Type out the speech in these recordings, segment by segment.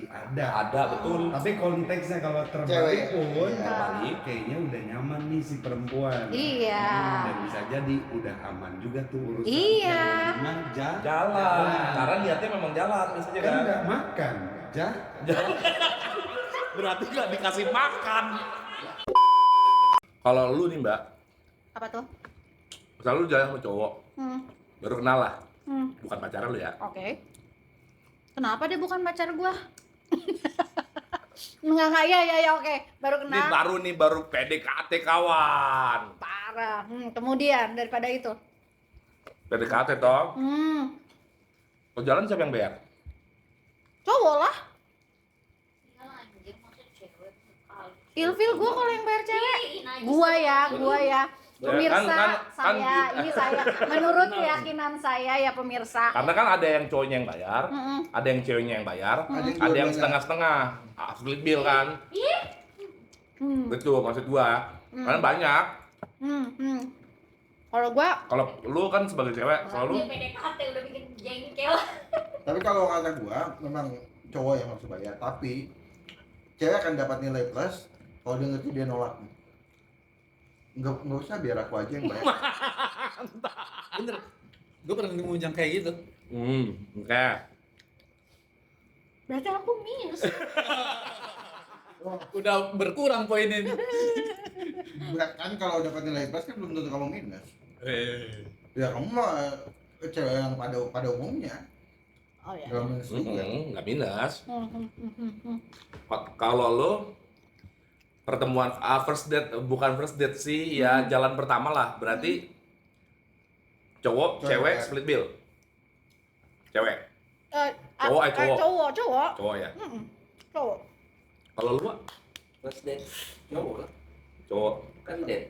pribadi ada. Ada, betul. Tapi konteksnya kalau terbalik pun Terbalik. kayaknya udah nyaman nih si perempuan. Iya. Dan bisa jadi udah aman juga tuh urusan. Iya. Yang penting mah Jalan. Cara niatnya memang jalan biasanya kan kan. nggak makan. Berarti nggak dikasih makan. Kalau lu nih Mbak, Apa tuh? selalu jalan sama cowok, baru kenal lah, Hmm. bukan pacaran lu ya. Oke. Kenapa dia bukan pacar gua? Enggak, ya, oke. Baru Ini kenal. baru PDKT kawan. Parah. Kemudian daripada itu. PDKT toh. Kalau jalan siapa yang bayar? Cowok lah. Ilfil gua kalau yang bayar cewek. Gua ya. Pemirsa, kan ini saya. Menurut keyakinan saya ya pemirsa. Karena kan ada yang cowoknya yang bayar, ada yang ceweknya yang bayar, ada yang setengah-setengah, split bill kan. Betul maksud gua. Karena banyak. Kalau gua Kalau lu kan sebagai cewek selalu PDKT udah bikin jengkel. Tapi kalau kata gua memang cowok yang harus bayar, tapi cewek akan dapat nilai plus kalau dia ngerti dia nolak. Nggak usah, biar aku aja yang bayar. Bener, gue pernah ngundang kayak gitu. oke. berarti aku minus. Udah berkurang poinnya. Kan kalau dapat nilai plus kan belum tentu kamu minus. Ya kamu mah cewek yang pada umumnya. Oh ya. Nggak minus juga. Nggak minus. Kalau lo pertemuan first date, bukan first date sih, ya jalan pertama lah. Berarti cowok, cewek split bill. Cewek, Cowok. Cowok. ya. Cowok. Kalau lu Wak? First date cowok lah, Cowok. kan date.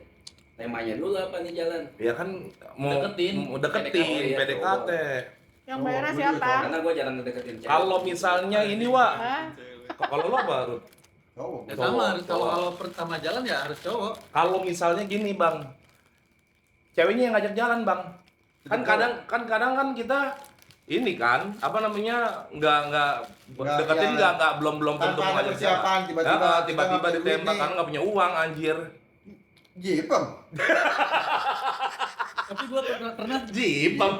Temanya dulu apa nih jalan? Ya kan mau Deketin. deketin, PDKT. PDKT. Yang bayarnya siapa? Karena gue jarang ngedeketin cewek. Kalau misalnya ini Wak, Hah? kalau lu apa Rut? Cowok. Ya sama, harus kalau pertama jalan ya harus cowok. Kalau misalnya gini Bang, ceweknya yang ngajak jalan Bang. Kan kadang kan kita ini kan apa namanya nggak deketin ya. nggak belum tentu Tanpa ada ngajak persiapan, jalan. tiba-tiba Ya, kita tiba-tiba nggak punya ditembak duit karena nggak punya uang anjir. Jipem. Tapi gue pernah Jipam.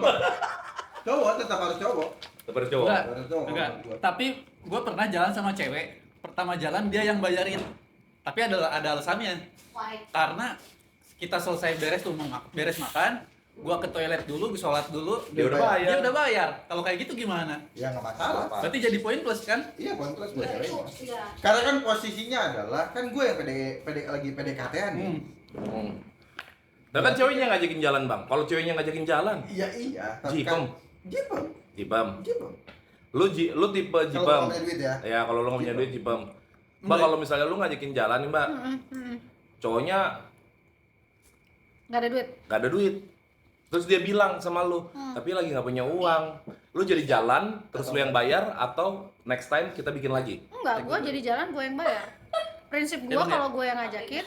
Cowok tetap harus cowok. Seperti cowok. Enggak, Harus cowok. enggak. Tapi gue pernah jalan sama cewek. Pertama jalan dia yang bayarin. Tapi ada alasannya. Karena kita selesai beres makan, gua ke toilet dulu, sholat dulu, Dia udah bayar. dia udah bayar. Kalau kayak gitu gimana? Ya nggak masalah. Berarti jadi poin plus kan? Iya, poin plus buat ceweknya. Iya. Karena kan posisinya adalah kan gue yang lagi PDKT-an nih. Nah kan ceweknya ngajakin jalan Bang. Kalau ceweknya ngajakin jalan, Iya. Jipem. Jipem. Jipam. Jipem. Lu tipe Kalau Jipam. punya duit ya. Ya kalau lu nggak punya duit Jipam. Mbak kalau misalnya lu ngajakin jalan nih Mbak, cowoknya Nggak ada duit. nggak ada duit. Terus dia bilang sama lu, tapi lagi nggak punya uang. Lu jadi jalan, terus lu yang bayar atau next time kita bikin lagi. Enggak, gua jadi jalan gua yang bayar. Prinsip gua kalau gua yang ngajakin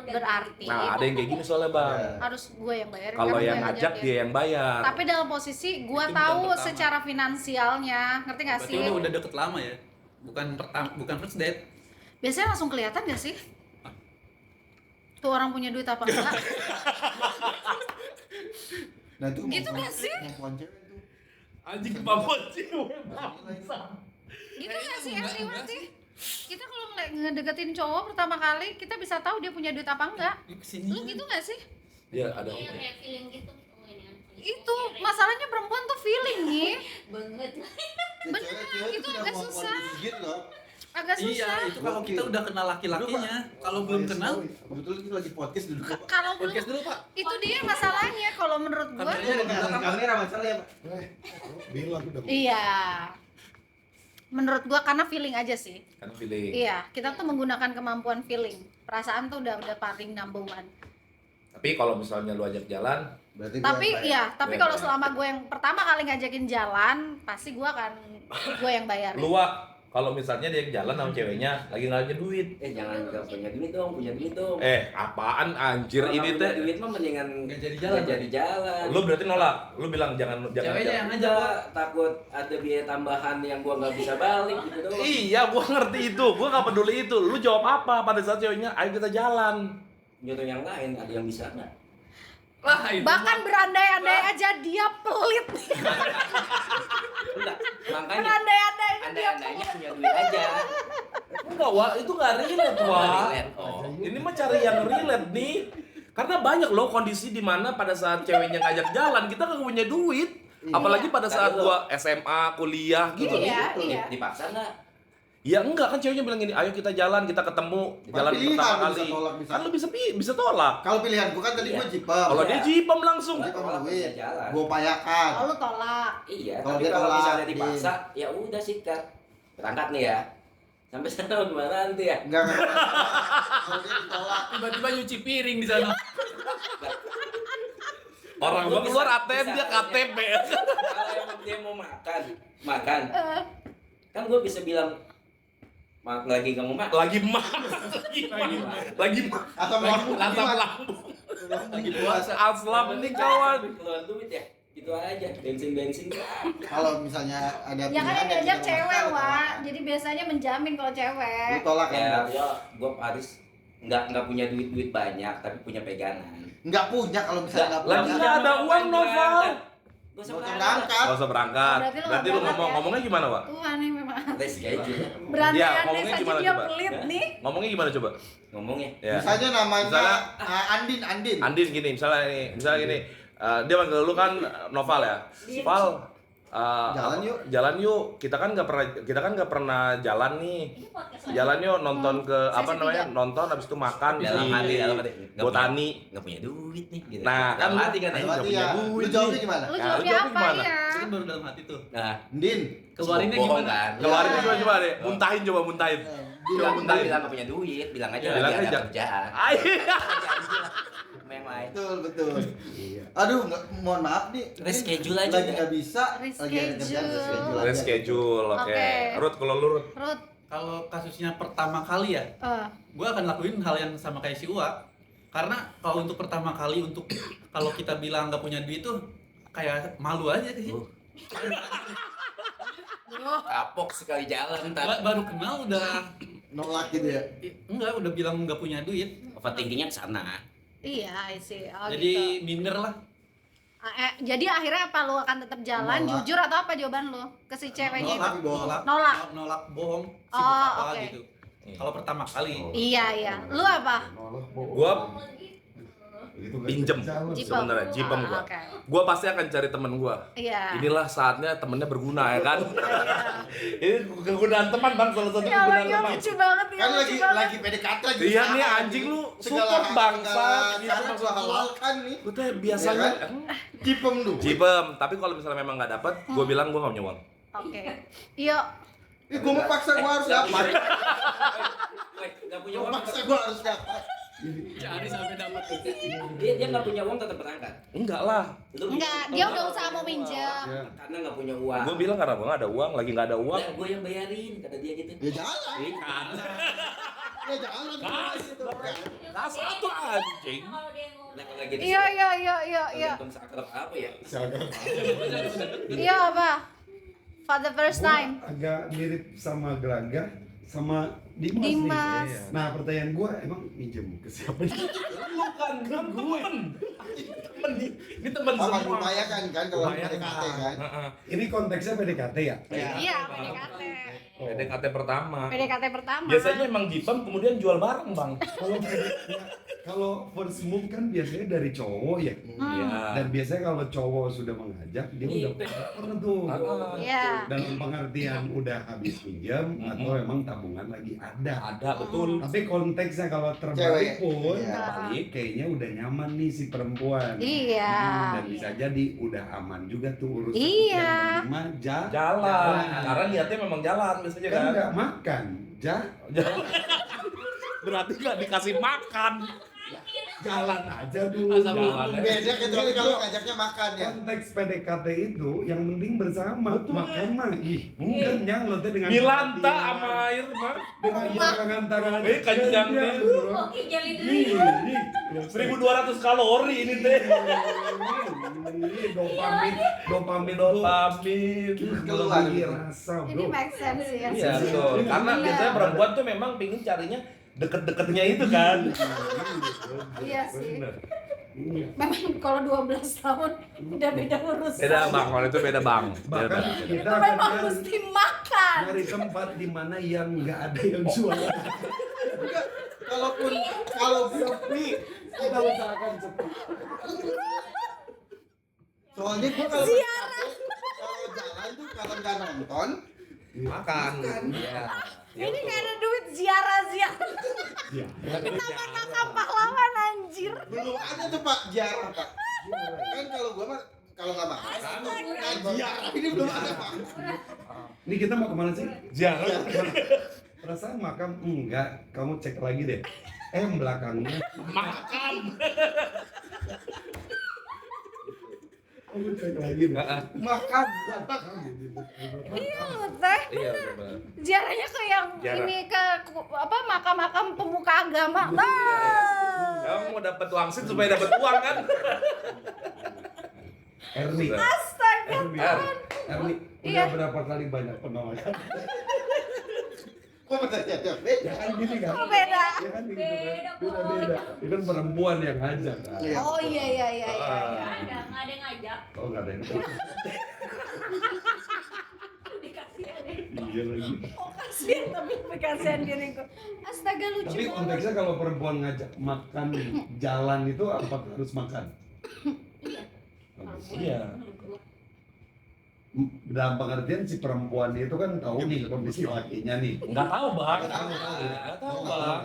berarti Nah ada yang kayak gini soalnya Bang. harus gua yang bayar. Kalau karena gua yang ngajak ngajakin. dia yang bayar. Tapi dalam posisi gua Itu tahu bukan pertama. secara finansialnya, ngerti nggak Berarti sih? udah deket lama ya. Bukan first date. Biasanya langsung kelihatan gak sih? Tuh orang punya duit apa enggak? Nah, itu Gitu nggak sih? Kemampuan cewek itu. Anjing kemampuan sih. Gitu nggak sih everyone sih? Kita kalau ngedeketin cowok pertama kali, kita bisa tahu dia punya duit apa enggak. Kesini. Lu gitu nggak sih? Dia ada. Iya, kayak feeling gitu. Oh, ini kan feeling. Itu masalahnya perempuan tuh feeling nih. Banget. Bener, Cewek-cewek itu punya agak kemampuan susah. khusus gitu loh. Agak Iya, susah. itu kalau kita udah kenal laki-lakinya. Kalau belum kenal, Kebetulan kita lagi podcast dulu. Pak. Kalau belum podcast dulu Pak. itu dia masalahnya kalau menurut gua. Kameranya ada di belakang. Kamera masalah ya, Pak. Bilang udah. Iya. Menurut gua karena feeling aja sih. Kan pilih. Iya, kita tuh menggunakan kemampuan feeling. Perasaan tuh udah paling number one. Tapi kalau misalnya lu ajak jalan, Berarti Tapi gua yang iya, tapi Gua yang kalau bayar. selama gue yang pertama kali ngajakin jalan, pasti gue yang bayar. lu Wak, kalau misalnya dia jalan sama ceweknya lagi nggak punya duit. Jangan nggak punya duit dong, punya duit dong. Apaan anjir Kalau ini nggak teh? punya duit mah mendingan Nggak jadi jalan. nggak jadi jalan. Lu berarti nolak. Lu bilang jangan Ceweknya yang ngajak. Enggak, takut ada biaya tambahan yang gua nggak bisa balik gitu doang. Iya, gua ngerti itu. Gua nggak peduli itu. Lu jawab apa pada saat ceweknya, ayo kita jalan. Nyuruh yang lain, ada yang bisa nggak? Lah itu Bahkan berandai-andai aja dia pelit. Enggak, makanya Berandai-andai aja dia andai-andainya pelit. punya duit aja. Enggak, Wak. Itu nggak relate, Wak. Relate, oh. Ini mah cari yang relate nih. Karena banyak loh kondisi di mana pada saat ceweknya ngajak jalan, kita nggak punya duit. Iya. Apalagi pada saat Tahu. gua SMA, kuliah gitu nih. Iya, iya. Dipaksa nggak? Ya enggak, kan ceweknya bilang gini, ayo kita jalan, kita ketemu jalan Pilihan, pertama bisa kali. tolak, bisa. Kan lu bisa tolak. Kalau pilihanku kan tadi Iya. gue jipem. Kalau Iya. dia jipem langsung. Jipem Tolak duit. bisa jalan. Gue upayakan. Oh, lu tolak. Iya, Kalau tapi dia kalau tolak, misalnya Din. dipaksa, ya udah sikat. Berangkat nih ya. Sampai sana gimana nanti ya? Enggak. Kalau dia ditolak. tiba-tiba nyuci piring di sana. Orang Lu gua keluar bisa- ATM, dia bisa KTP. Kalau emang dia mau makan, kan gue bisa bilang lagi nggak mau makan. Lagi mah. Lagi mah. Atau mau Lantam lambung. Lagi puasa. Aslam nih kawan. Keluar duit ya, gitu aja. Bensin. Kalau misalnya ada Ya kan yang pilihan diajak kita cewek, makan, Wak. tolak. Jadi biasanya menjamin kalau Lu cewek. tolak kan? Ya, gue harus nggak punya duit banyak, tapi punya pegangan. Enggak punya kalau misalnya enggak Lagi punya. nggak ada uang, Noval. Gue Nggak usah sebenarnya berangkat. Gak usah berangkat. Oh, berarti lu Berarti lu nggak berangkat ya? ngomongnya gimana, Pak? Tuhan nih memang. reschedule Iya, Berandai-andai ngomongnya saja gimana dia coba? pelit nih. Ngomongnya gimana coba? ngomongnya. Ya. Misalnya namanya Misalnya- Andin. Andin gini, misalnya gini, dia manggil lu kan Noval ya. Val, Jalan yuk. Jalan yuk. Kita kan nggak pernah jalan nih. Ini podcast Jalan yuk nonton ke Sesi apa namanya? tiga. Nonton habis itu makan Dalam di hati, dalam hati. Botani. Nggak punya duit nih. Gitu. Nah, kan dalam hati kan. Ayo, Berarti nggak punya ya, duit lu jawabnya nih. gimana? Lu Nah, lu jawabnya jawabnya apa gimana? ya? Itu kan baru dalam hati tuh. Nah, Din. Keluarinnya bohong gimana? kan. Keluarin Ya. coba deh. Muntahin coba muntahin. Bilang muntahin. bilang nggak punya duit, bilang aja Bilang lagi aja. ada kerjaan. Ayo. Sama yang lain. Betul. Aduh, mohon maaf nih. Reschedule aja Lagi udah. nggak bisa. Lagi ada kerjaan, Reschedule. aja. Reschedule, oke. Oke. Ruth, kalau lu Ruth. Ruth, Kalau kasusnya pertama kali ya, gue akan lakuin hal yang sama kayak si Uwa. Karena kalau untuk pertama kali, kalau kita bilang nggak punya duit tuh kayak malu aja sih. Kapok sekali jalan ntar. Baru kenal udah Nolak gitu ya. enggak, udah bilang nggak punya duit. Overthinkingnya ke sana. iya, I see. Oh, Jadi gitu. minder lah. Jadi akhirnya apa lu akan tetap jalan, Nolak. jujur atau apa jawaban lu ke si ceweknya itu? Tapi bohong. Nolak. Nolak bohong. Oh, Sibuk apa oke. gitu. Kalau pertama kali. Iya. Lu apa? Gua Gitu kan. pinjem Jipem. sebenarnya, jipem gua. Oke. Gua pasti akan cari temen gua. Iya. Inilah saatnya temennya berguna ya kan. Iya. Ini kegunaan teman bang, salah satu Ya, kegunaan ya teman. lucu banget ya. Kan lucu banget. lagi PDKT lagi. Iya usaha nih, anjing lu Segala- support bangsa, segala gitu cara maksud gua gua. halalkan nih. Gue tuh biasanya Iya Jipem dulu. jipem, tapi kalau misalnya memang nggak dapet, gue bilang gue nggak punya uang. Oke. Iya. Ih, gua mau paksa gua harus dapat. Nggak punya Gua uang. paksa gua harus dapat. Cari sampai dapat. Dia nggak punya uang tetap berangkat. Enggak lah. Lu Enggak, dia udah usaha mau minjem. Ya. karena nggak punya uang. Gue bilang karena gue nggak ada uang, lagi nggak ada uang. Nah, gue yang bayarin kata dia gitu. Ya jalan. Kan. Ya jalan. Gitu. Kasar tuh anjing. Kalau dia ngomong Nah, kalau gitu Iya. tergantung seakrab apa ya? Iya apa? For the first Gua time. agak mirip sama Gelaga sama Dimas, Dimas. nih. Nah, pertanyaan gua emang minjem ke siapa nih? Lu kan gue. Temen nih. Ini temen Sama semua. lumayan kan kalau Lumayan. PDKT kan. Heeh. Ini konteksnya PDKT ya? Iya, PDKT. PDKT pertama. PDKT pertama. Biasanya emang jipem kemudian jual bareng bang. Kalau first move kan biasanya dari cowok ya. Iya. Dan biasanya kalau cowok sudah mengajak dia udah pernah tuh. Iya. Dalam pengertian udah habis pinjam atau emang tabungan lagi ada. Ada betul. Tapi konteksnya kalau Cewek. terbalik pun Iya. Balik. kayaknya udah nyaman nih si perempuan. Iya. Dan bisa jadi udah aman juga tuh urusan Iya. yang bernama Jalan. Jalan. Karena niatnya memang jalan biasanya kan kan. nggak makan. Berarti nggak dikasih makan. jalan aja dulu. Asal jalan aja. Beda kecuali kalau ngajaknya makan ya. Konteks PDKT itu yang penting bersama. Makan mah kenyang lo teh dengan Milanta perhatian. sama air mah. dengan tangan tangan. Kenyang deh. Oke, jalin dulu. 1200 kalori ini teh. Dopamin, dopamin, Dopamin. Keluar. Lebih rasa, Ini bro. make sense ya. Iya betul. Karena Iya. biasanya perempuan tuh memang pingin carinya deket-deketnya itu kan. Iya sih. Iya. Memang kalau 12 tahun udah beda urusan. Beda bang, kalau itu beda bang. Bahkan kita Itu akan memang nyari, mesti makan. nyari tempat di mana yang nggak ada yang jualan. Enggak, kalau Sepi, kita usahakan sepi. soalnya gua kalau kalau jalan tuh kalau nggak nonton Makan. Iya. Ini nggak ada duit ziarah. Ya. Taman makam pahlawan anjir. belum ada tuh Pak jarang Pak. Kan kalau gua mah kalau nggak makan jarang ini belum ada Pak. Ini kita mau kemana sih? Jarang. Perasaan makam enggak, kamu cek lagi deh. Belakangnya. Makan. Kamu cek lagi deh. Makan. Iya loh teh. Iya benar. Ziarahnya ke yang Ziarah. ini ke apa makam-makam pemuka agama. Iya. Nah. Kamu mau dapat wangsit supaya dapat uang kan? Erni. Astaga. Erni, Iya. udah berapa kali banyak penolakan? Gua bertanya Ya kan gini kan? Oh, beda. Ya kan gitu kan? Beda-beda. Itu kan perempuan yang ngajak kan? Iya. Oh iya. Nggak ada yang ngajak. Oh nggak ada yang Dikasih ada. iya lagi. Oh kasihan tapi kasihan diriku. Astaga lucu Tapi banget. konteksnya kalau perempuan ngajak makan jalan itu apa harus makan? Iya. Dalam pengertian si perempuan itu kan tahu nih kondisi lakinya nih. Nggak tahu bang. Nggak Nggak tahu bang.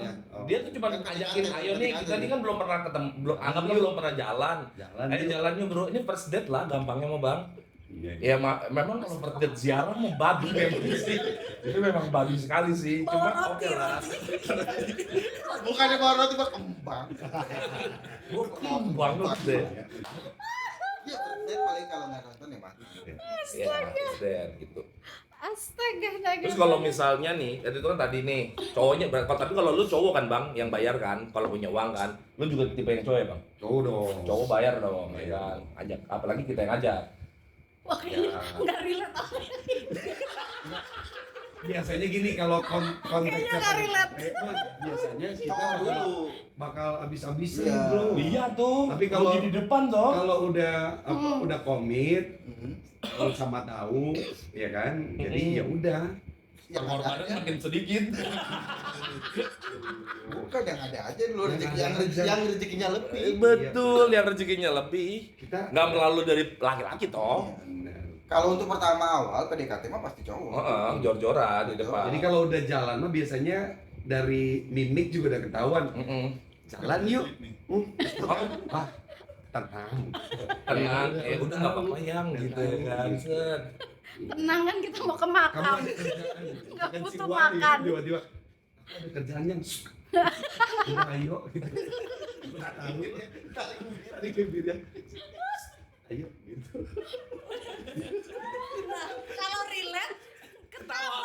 Dia tuh cuma ngajakin, ayo nih kita ini kan belum pernah ketemu, anggaplah belum pernah jalan. Jalan. Ayo jalannya bro, ini first date lah gampangnya mah bang. Iya. Ya memang kalau first date ziarah mau babi memang sih. Itu memang babi sekali sih. Cuma oke lah. Bukannya bawa roti Pak kembang. Gue banget deh. Iya, saya paling kalau nggak nonton ya Pak. Ya, first date gitu. Astaga. Terus kalau misalnya nih, itu kan tadi nih cowoknya, tapi kalau lu cowok kan bang, yang bayar kan, kalau punya uang kan, lu juga tipe yang cowok ya bang. Cowok dong. Cowok bayar dong, ya kan, ajak, apalagi kita yang ngajak. Wah ini Ya. nggak relate apa. Biasanya gini kalau konteksnya Kayaknya nggak relate. biasanya kita Cowok dulu. bakal abis-abisan Iya. bro. Iya tuh. Tapi kalau- di depan toh. Kalau udah udah komit, Mhm. kalau sama tahu, ya kan? Jadi ya udah. Yang Pengorbanan ada makin sedikit. bukan yang ada aja dulu Yang rezeki ada aja. yang rezekinya lebih. Betul, yang rezekinya lebih. Kita Nggak melalui dari laki-laki toh. Benar. Kalau untuk pertama awal PDKT mah pasti cowok. Heeh, jor-joran di depan. Jadi kalau udah jalan mah biasanya dari mimik juga udah ketahuan. Mm-mm. Jalan yuk. Ah, tenang. Tenang, ya udah nggak apa-apa yang gitu ya kan. Set. Tenang kan kita mau ke Kamu makam. ada kerjaan. Nggak Kan si butuh Wahyu makan. Tiba-tiba "Aku ada kerjaan yang udah ayo gitu. Nggak tahu. Tadi bibirnya. Ayo gitu. Nah, kalau relate ketawa.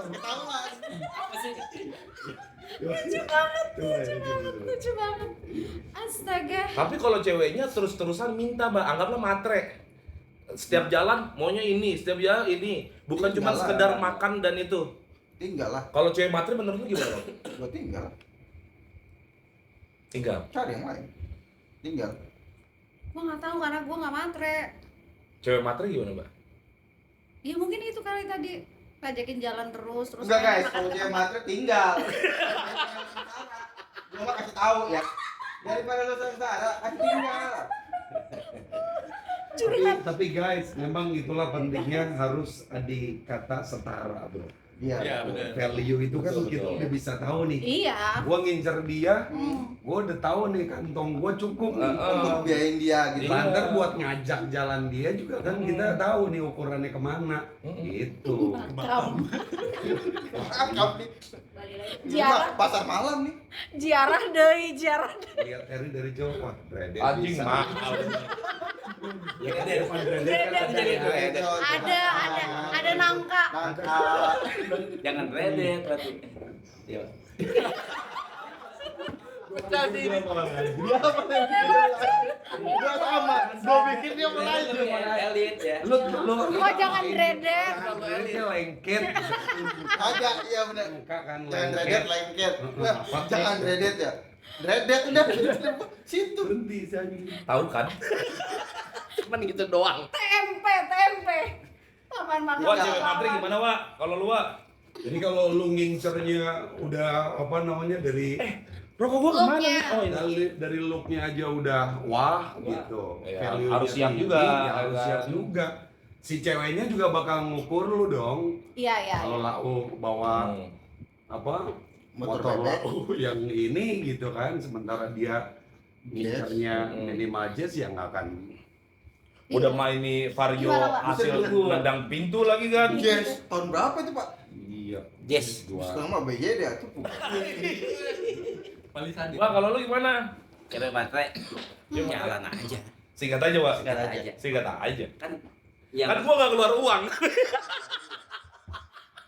Ketawa. Lucu banget. Astaga. Tapi kalau ceweknya terus-terusan minta, Mbak, anggaplah matre. Setiap jalan maunya ini, setiap jalan ini. Bukan cuma Tinggal lah. sekedar makan dan itu. Tinggal lah, Kalau cewek matre menurut lu gimana? Bang? gua tinggal. Tinggal. Cari yang lain. Tinggal. Gua nggak tahu karena gua nggak matre. Cewek matre gimana, Mbak? Ya mungkin itu kali tadi ngajakin jalan terus Enggak kayak guys, makan kalau ke dia tempat. matre tinggal. Gua mah kasih tahu ya. Daripada lu sengsara, kasih tinggal. Tapi guys, memang itulah pentingnya harus di kata setara, bro. Iya. Iya, benar. Value itu kan Betul, kita betul. udah bisa tahu nih. Iya. Gua ngincer dia, Hmm. gua udah tahu nih kantong gua cukup nih. Untuk biayain dia gitu. Iya. Lantar buat ngajak jalan dia juga kan kita tahu nih ukurannya kemana. Mm-mm. Gitu. Makam. Maaf, nih. kembali lagi. Ziarah, Pasar malam nih. ziarah deui, ziarah. Lihat Eri dari jauh, wah dreaded Anjing bisa. mahal. Ya kan di depan dreaded kan Dreaded. jadi dreaded. Ada nangka. Nangka. Jangan redet berarti. Iya. Gua sama. Gua pikir dia mulai. Elit ya. Lu Oh, jangan dreaded. dreadednya lengket. Agak iya benar. Muka kan Jangan lengket. dreaded lengket. Nah, Apa? jangan dreaded ya. Dreaded udah situ. Berhenti sih anjing. Tahu kan? Cuman gitu doang. Tempe. Taman makan. Wah, cewek lawan. mantri gimana, Wak? Kalau lu, Wak? Jadi kalau lu ngincernya udah apa namanya dari Rokok gua kemana Looknya. nih? Oh, ini. dari looknya aja udah wah gitu. Iya, Value-nya harus siap tinggi, juga, ya harus kan. siap juga. Si ceweknya juga bakal ngukur lu dong. Iya. Kalau lau bawa Hmm. apa Motor motor bebek. lau yang ini gitu kan, sementara dia ngincernya Hmm. minimal jazz ya nggak akan. Udah main nih Vario Gimana, Pak? hasil nendang pintu lagi kan? Yes, tahun berapa itu, Pak? Iya. Yes. Sekarang mah BYD tuh. Balisan. Wah, kalau lu gimana? Cewek matre jalan aja. Singkat aja, Wak. Singkat aja. Singkat aja. Kan yang Kan gua nggak keluar uang.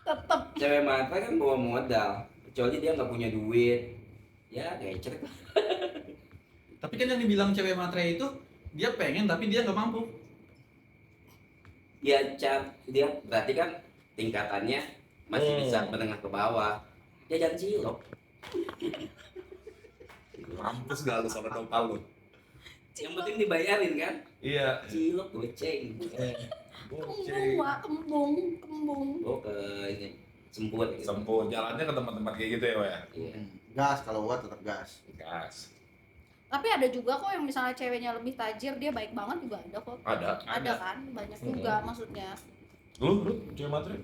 Tetep. cewek matre kan bawa modal. Kecuali dia nggak punya duit. Ya ngecek lah. Tapi kan yang dibilang cewek matre itu dia pengen tapi dia nggak mampu. Dia berarti kan tingkatannya masih bisa menengah ke bawah. Dia jangan cilok. Mampus gak lu sama dongkal lu? Yang penting dibayarin kan? Iya. Cilok goceng. Kembung, Wak. Kembung. Oh ke ini sempur gitu. Sempur jalannya ke tempat-tempat kayak gitu ya, Wak ya? Iya. Gas kalau gua tetap gas. Gas. Tapi ada juga kok yang misalnya ceweknya lebih tajir, dia baik banget juga ada kok. Ada. Ada kan? Banyak juga maksudnya. Lu cewek matre?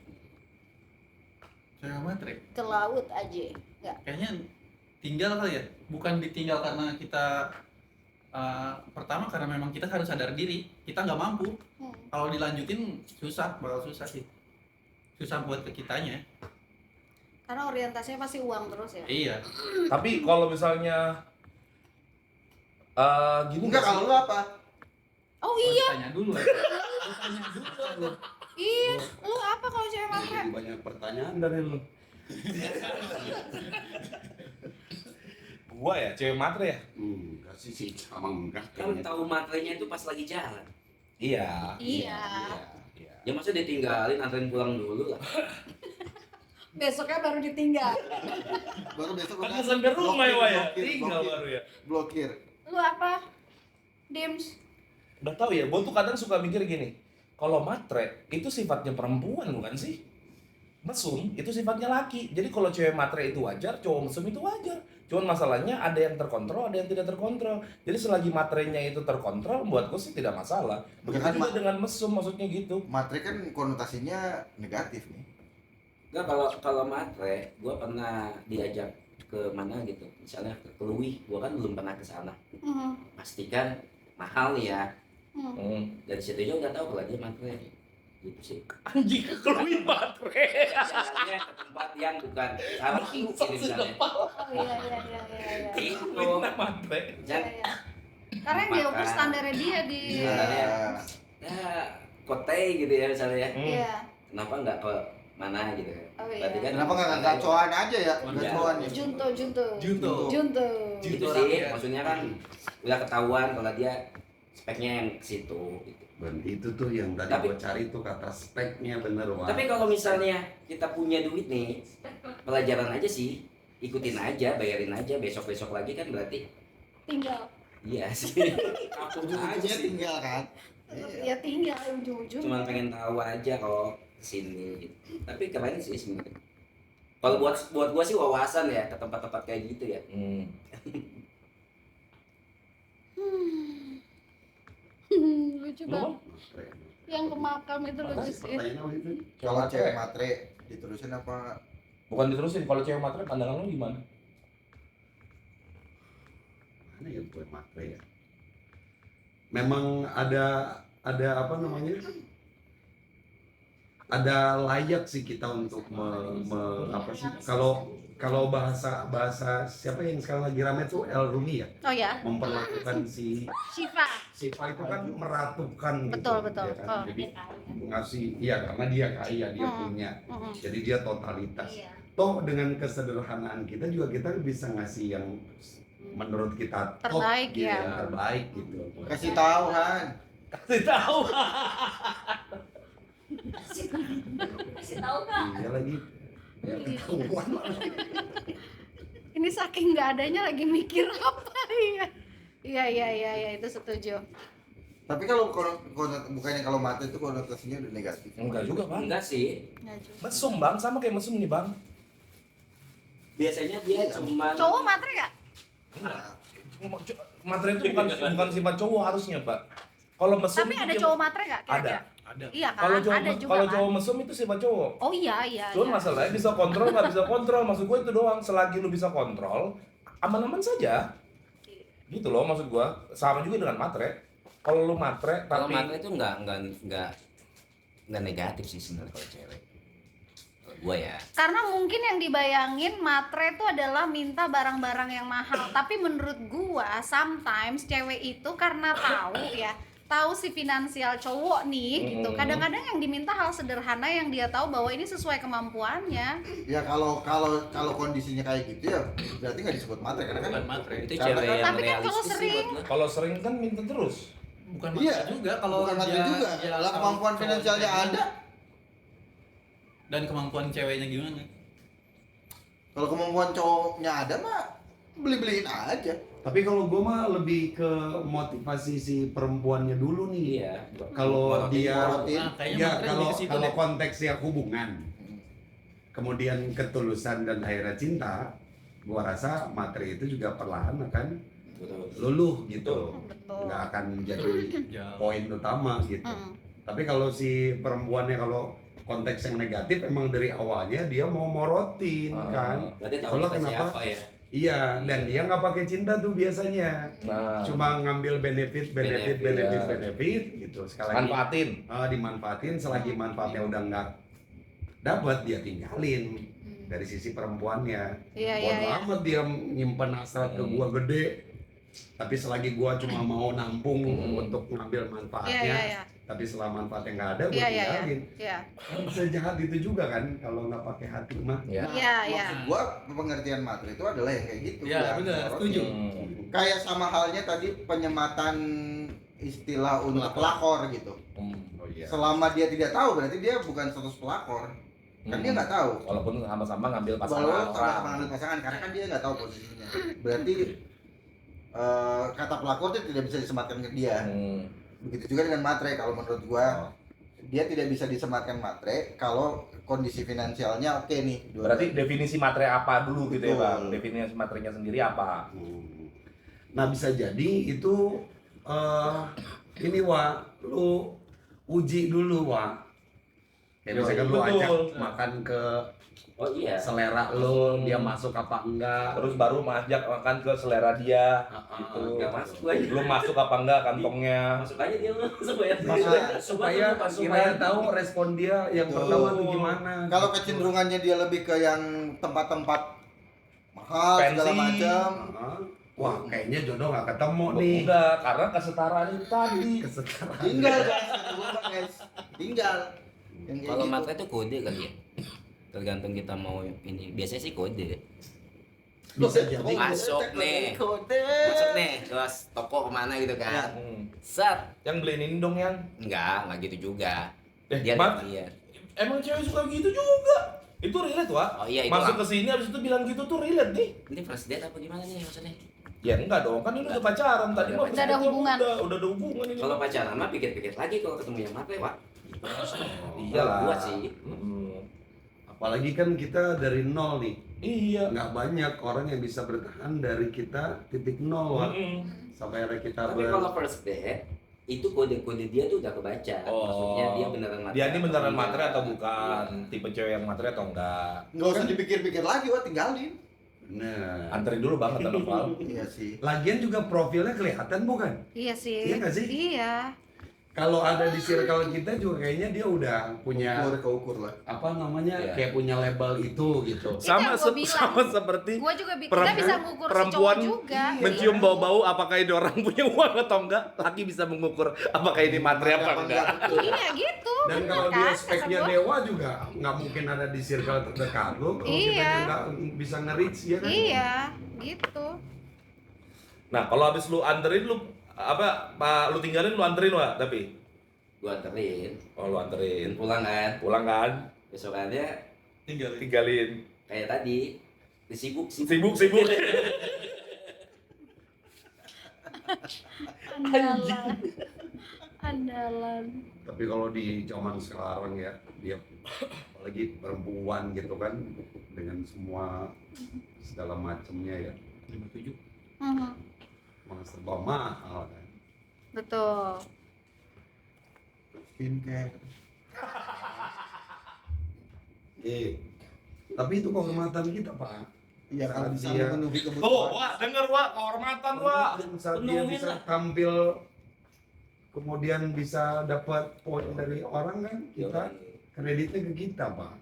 Cewek matre. Ke laut aja. Enggak. Kayaknya tinggal kali ya, bukan ditinggal karena kita pertama karena memang kita harus sadar diri kita nggak mampu. Kalau dilanjutin bakal susah sih, susah buat ke kitanya. Karena orientasinya pasti uang terus ya. Iya. Tapi kalau misalnya gini Enggak, nggak kalau sih? lu apa? Oh iya, Tanya dulu. Tanya dulu. iya. Lu apa kalau cewek matre? Banyak pertanyaan dari lu. Gua ya, cewek matre ya? Enggak sih emang enggak. Kan tahu matrenya itu pas lagi jalan. Iya. Iya. Iya. Ya masa ditinggalin anterin pulang dulu lah. Besoknya baru ditinggal. Baru besok Kan sampai rumah ya, Wak ya? Tinggal blokir. baru ya. Blokir. Lu apa? Dims. Udah tahu ya, gua tuh kadang suka mikir gini. Kalau matre itu sifatnya perempuan bukan sih? Mesum itu sifatnya laki. Jadi kalau cewek matre itu wajar, cowok mesum itu wajar. Cuman masalahnya ada yang terkontrol, ada yang tidak terkontrol. Jadi selagi matrenya itu terkontrol, buat gue sih tidak masalah. Begitu Kan, juga dengan mesum, maksudnya gitu. Matre kan konotasinya negatif nih. Enggak, kalau matre, gua pernah diajak ke mana gitu. Misalnya ke Keluih, gua kan belum pernah ke sana. Hmm. Pastikan mahal ya. Hmm. Dari situ aja udah tahu kalau dia matre. Gitu sih. Anjing keluhin matre. Jalannya ke tempat yang bukan salah kirim misalnya. Oh iya. Itu. matre. Iya, Jangan iya. Karena yang dia ukur standarnya dia di. Iya. ya kote gitu ya misalnya ya. Iya. Kenapa nggak ke mana gitu ya? Oh iya. Berarti kan Kenapa nggak gacoan aja ya? Iya. Gacoan ya. Junto. Junto. Itu Junto sih rakyat. maksudnya kan udah ketahuan kalau dia speknya yang ke situ gitu. Dan itu tuh yang tadi Tapi- gua cari tuh kata speknya bener, Wak. Tapi kalau misalnya kita punya duit nih, pelajaran aja sih, ikutin aja, bayarin aja, besok-besok lagi kan berarti Tinggal. iya sih. Kapung aja Ujung-ujungnya sih. tinggal kan. Ya tinggal ujung-ujung. Cuman pengen tahu aja kalau kesini gitu. Tapi keren sih sebenarnya. Kalau buat gua sih wawasan ya ke tempat-tempat kayak gitu ya. Lucu banget. Matre. Yang ke makam itu lucu Apa sih sih. pertanyaan apa itu? Kalau cewek matre diterusin apa? Bukan diterusin, kalau cewek matre pandangan lu gimana? Mana ya buat matre ya? Memang ada apa namanya? ada layak sih kita untuk apa sih, kalau bahasa siapa yang sekarang lagi rame tuh El Rumi ya, Oh ya, memperlakukan si Shiva. Siva itu kan meratukan Betul, gitu, betul. ya kan? Oh. Jadi ngasih, iya karena dia kaya, dia punya, jadi dia totalitas. Toh dengan kesederhanaan kita juga kita bisa ngasih yang menurut kita top, Terbaik, gitu, ya. yang terbaik gitu. Kasih tahu Han. Kasih tahu. Kasih tahu Kak. Iya lagi. Ya, ketahuan malah. Ini saking nggak adanya lagi mikir apa ya. Iya, itu setuju. Tapi kalau bukannya kalau matre itu konotasinya udah negatif. Enggak juga, Bang. Enggak sih. Nggak juga. Mesum, Bang, sama kayak mesum nih, Bang. Biasanya dia cuma Cowok matre nggak? Matre itu bukan sifat cowok harusnya, Pak. Kalau mesum Tapi itu ada dia- cowok matre nggak ada. kira-kira? Ada. Iya kan? Kalau cowok Ada juga kalau kan? cowok mesum itu sifat cowok. Oh iya. Cuma Iya. masalahnya bisa kontrol nggak bisa kontrol. Maksud gue itu doang. Selagi lu bisa kontrol, aman-aman saja. Gitu loh maksud gue. Sama juga dengan matre. Kalau lu matre kalau tapi matre itu enggak negatif sih sebenarnya kalau cewek. Kalau gua ya. Karena mungkin yang dibayangin matre itu adalah minta barang-barang yang mahal. Tapi menurut gua, sometimes cewek itu karena tahu si finansial cowok nih gitu. Kadang-kadang yang diminta hal sederhana yang dia tahu bahwa ini sesuai kemampuannya. Ya kalau kondisinya kayak gitu ya berarti nggak disebut matre karena kan Bukan matre. Itu Karena cewek kan- yang Tapi kan kalau realistis sih sering- buat gua. kalau sering kan minta terus. Bukan Iya. matre juga kalau bukan matre dia- juga. dia Lah tahu kemampuan cowoknya finansialnya kayak ada. dan kemampuan ceweknya gimana? Kalau kemampuan cowoknya ada mah beli-beliin aja. Tapi kalau gue mah lebih ke motivasi si perempuannya dulu nih. Iya. Kalau dia Morotin. Nah, kayaknya ya matre kalau lebih ke situ kalau deh. konteksnya hubungan, kemudian ketulusan dan akhirnya cinta, gua rasa materi itu juga perlahan akan Betul. luluh gitu, Betul. nggak akan jadi Jauh. poin utama gitu. Tapi kalau si perempuannya kalau konteks yang negatif emang dari awalnya dia mau morotin kan, Berarti tahu Kalau kita kenapa? siapa ya? iya, dan dia nggak pakai cinta tuh biasanya, Nah, cuma ngambil benefit gitu. Sekali lagi manfaatin. dimanfaatin, selagi manfaatnya udah nggak dapat dia tinggalin. Dari sisi perempuannya, Iya. bodo amat dia nyimpen hasrat ke gua gede, tapi selagi gua cuma mau nampung untuk ngambil manfaatnya, Iya. tapi setelah manfaatnya nggak ada gua Iya. tinggalin. Iya. Kan bisa jahat itu juga kan kalau nggak pakai hati mah. Ya. Iya. Maksud gua pengertian matre itu adalah yang kayak gitu. Iya, yang benar, morotin. setuju. Kayak sama halnya tadi penyematan istilah untuk pelakor gitu. Oh iya. Selama dia tidak tahu berarti dia bukan status pelakor. Kan dia nggak tahu. Walaupun sama-sama ngambil pasangan Walau sama-sama orang. ngambil pasangan karena kan dia nggak tahu posisinya. Berarti kata pelakor itu tidak bisa disematkan ke dia. Begitu juga dengan matre kalau menurut gua. Dia tidak bisa disematkan matre kalau kondisi finansialnya oke nih. Berarti definisi matre apa dulu gitu ya, Betul. Bang? Definisi materinya sendiri apa? Nah bisa jadi itu ini Wak, lu uji dulu Wak. Kayak misalkan lu Betul. ajak makan ke Oh iya. selera lu, dia masuk apa enggak. Terus baru ngajak makan ke selera dia gitu. Nggak masuk gua aja. Belum masuk apa enggak kantongnya. Masuk aja dia masuk ya. supaya tahu respon dia yang Betul. pertama tuh gimana. Kalau kecenderungannya dia lebih ke yang tempat-tempat mahal segala Fancy. macam. Heeh. Wah, kayaknya jodoh nggak ketemu nih. Enggak, karena kesetaraan itu tadi. Kesetaraan. Tinggal guys, tinggal. Yang kayak Kalau gitu. matre itu kode kali ya. Tergantung kita mau ini. Biasanya sih kode. Bisa jadi. Masuk nih. Masuk nih ke toko kemana gitu kan. Set. Yang beliin ini dong yang. Enggak gitu juga. Dia Mat, lihat. emang cewek suka gitu juga. Itu relate, Wak. Oh iya itu. Masuk ke sini habis itu bilang gitu tuh relate nih. Ini first date apa gimana nih maksudnya? Ya enggak dong, kan ini udah pacaran tadi mah. Udah ada hubungan. Udah ada hubungan ini. Kalau pacaran mah pikir-pikir lagi kalau ketemu yang matre, Pak. Iyalah. Gua sih. Apalagi kan kita dari nol nih. Iya. Nggak banyak orang yang bisa bertahan dari kita titik nol Wak. Sampai akhirnya kita Tapi kalau first date itu kode-kode dia tuh udah kebaca. Oh. Maksudnya dia beneran matre. Dia ini beneran atau matre enggak. atau bukan? Tipe cewek yang matre atau enggak? Nggak usah dipikir-pikir lagi, wah tinggalin. Nah, Anterin dulu banget kata Noval. Iya sih. lagian juga profilnya kelihatan bukan? Iya sih. Iya nggak sih? Iya. kalau ada di circle kita juga kayaknya dia udah punya Keukur lah. apa namanya Iya. kayak punya label itu gitu. Sama yang gua bilang. sama seperti Gua juga kita Perempuan- bisa ngukur si perempuan cowok juga. mencium Iya. bau-bau apakah ini orang punya uang atau enggak, laki bisa mengukur apakah ini materi apa enggak. Iya gitu. Dan bener kalau kan, dia kata speknya gua. dewa juga nggak mungkin ada di circle terdekat lu kalau Iya. kita nggak bisa nge-reach ya kan. Iya, gitu. Nah, kalau habis lu anterin lu lu tinggalin lu anterin Wak, tapi Gua anterin, lu anterin. pulang kan. Pulang kan, Besokannya tinggalin. kayak tadi disibuk sih. Sibuk. Andalan. Andalan. Tapi kalau di zaman sekarang ya dia apalagi perempuan gitu kan dengan semua segala macamnya ya 57. emang serba mahal kan. Betul. Skincare. Tapi itu kehormatan kita Pak. Iya, kalau bisa Dia- memenuhi Tuh, kebutuhan. Wak, denger Wak, kehormatan Wak. Saat dia Penuhin bisa lah. tampil kemudian bisa dapat poin dari orang kan kita kreditnya ke kita Pak.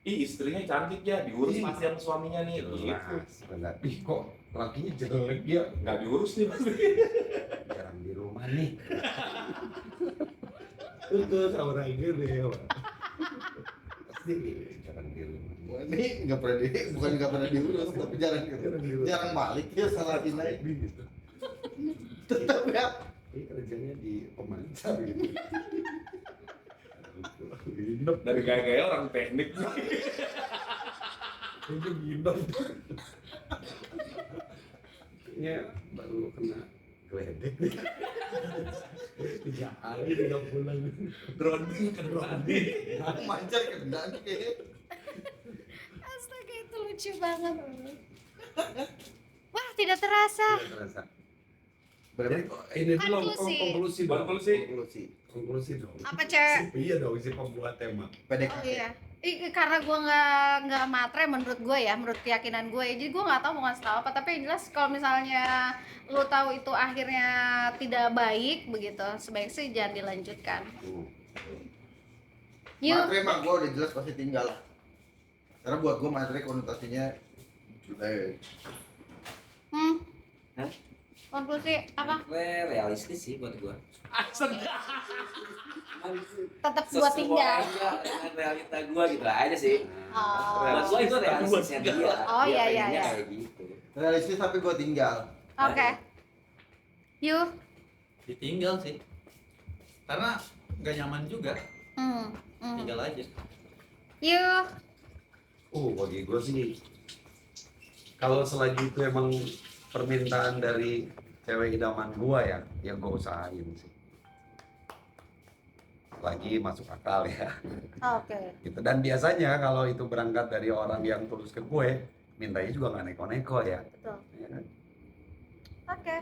Ih, istrinya cantik ya, diurus Iya. masih sama suaminya nih. Gitu. Jelas, benar. Ih kok lakinya jelek dia Nggak diurus nih pasti. jarang di rumah nih. Itu orang gede ya Pak. Pasti jarang di rumah. Wah, ini nggak pernah bukan nggak pernah diurus, tapi jarang diurus. jarang balik ya salah naik. Gitu. Tetap ya. Ini kerjanya di pemancar gitu. Ginep Dari gaya-gaya orang teknik. itu ginep. Kayaknya baru kena geledek nih. 3 hari 3 bulan. Grounding ke grounding. Mancar kena nih. Astaga, itu lucu banget. Wah, tidak terasa. Tidak terasa. Berarti Ini dulu Konklusi. konklusi dong. Konklusi dong. Apa, Cek? Iya dong si pembuat tema. PDKT. Oh iya. Karena gue nggak matre menurut gue ya, menurut keyakinan gue ya. Jadi gue nggak tahu mau ngasih tahu apa. Tapi yang jelas kalau misalnya lu tahu itu akhirnya tidak baik begitu, sebaiknya sih jangan dilanjutkan. Yuk. Matre mah gue udah jelas pasti tinggal lah. Karena buat gue matre konotasinya jelek. Hah? Konklusi apa? Realistis sih buat gua. Tetap gua tinggal. Sesuai dengan realita gua gitu aja sih. Oh. Buat gua itu realistisnya dia. Oh, Dia iya, iya, pengennya iya. kayak gitu. Realistis tapi gue tinggal. Oke. Yuk. Ditinggal sih. Karena nggak nyaman juga, tinggal aja. Yuk. Bagi gue sih kalau selagi itu emang permintaan dari cewek idaman gua ya gue usahain sih. Lagi masuk akal ya. Oke. Gitu. Dan biasanya kalau itu berangkat dari orang yang tulus ke gue, mintanya juga nggak neko-neko ya. Betul. Ya kan? Oke.